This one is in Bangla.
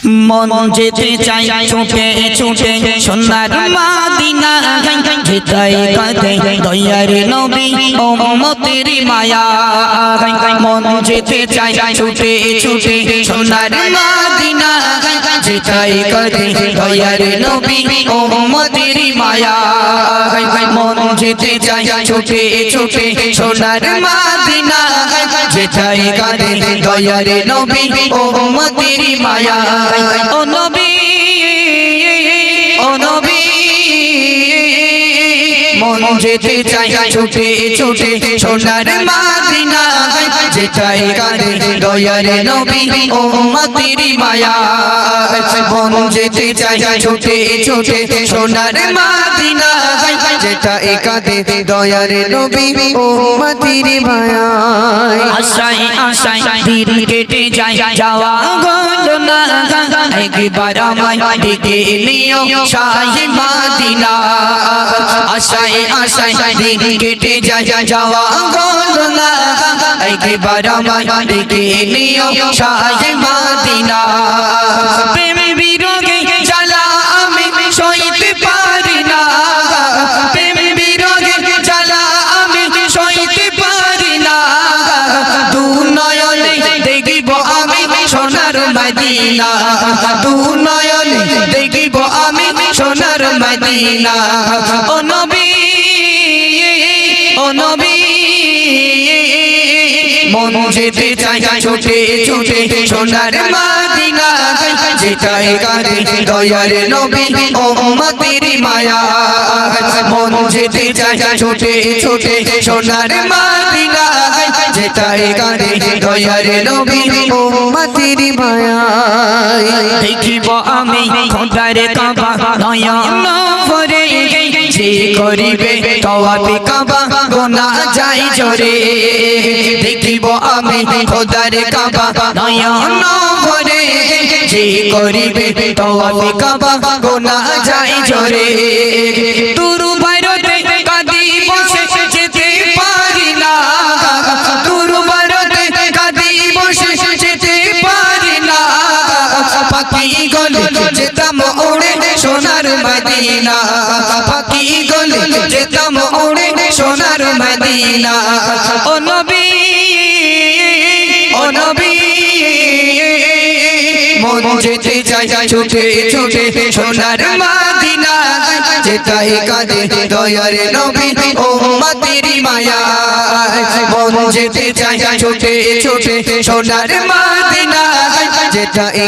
মন যেতে চাই ছুটে ছুটে সোনার মদিনা যেতাই কাঁদে দয়ার নবী উম্মতের মায়া মন যেতে চাই ছুটে ছুটে সোনার মদিনা যেতাই কাঁদে দয়ার নবী উম্মতের মায়া মন যেতে চাই ছুটে ছুটে সোনার মদিনা যেতাই কাঁদে দয়ার নবী উম্মতের মায়া ও নবী ও নবী মন যেতে চাই ছুটে ছুটে সোনার মদিনা যেতাই কাঁদে দয়ার নবী উম্মতের মায়া মন যেতে চাই ছুটে ছুটে সোনার মদিনা যেতাই কাঁদে দয়ার নবী উম্মতের মায়া আশায় আশায় দিন কেটে যায় যাওয়া হলো না একবার আমায় ডেকে নিও শাহে মদিনা আশায় আশায় দিন কেটে যায় যাওয়া হলো না একবার আমায় ডেকে নিও শাহে মদিনা প্রেম বিরোগে জ্বালা আমি সইতে পারি না প্রেম বিরোগে জ্বালা আমি সইতে পারি না দু নয়নে দেখিব আমি সোনার মদিনা দু নয়নে দেখিব আমি সোনার মদিনা ও নবী ও নবী মন যেতে চাই ছুটে ছুটে সোনার মদিনা যেতাই কাঁদে দয়ার নবী উম্মতের মায়া মন যেতে চাই ছুটে ছুটে সোনার মদিনা যেতাই কাঁদে দয়ার নবী উম্মতের মায়া দেখিব আমি খোদার কাবা নয়ন ভরে যে করিবে তওয়াফ কাবা গোনা যাই জোরে দেখিব আমি খোদার কাবা নয়ন ভরে যে করিবে তওয়াফ কাবা গোনা যাই জোরে তুরু বাইরতে কাঁদি বসে যেতে পারি না তুরু বাইরতে কাঁদি বসে যেতে পারি না পাখি গলে যেতাম উড়ে সোনার মদিনা পাখি গলে যেতাম উড়ে সোনার মদিনা ও নবী ও নবী মন যেতে চাই ছুটে ছুটে সোনার মদিনা যেতাই কাঁদে দয়ার নবী উম্মতের মায়া মন যেতে চাই ছুটে ছুটে সোনার মদিনা যেতাই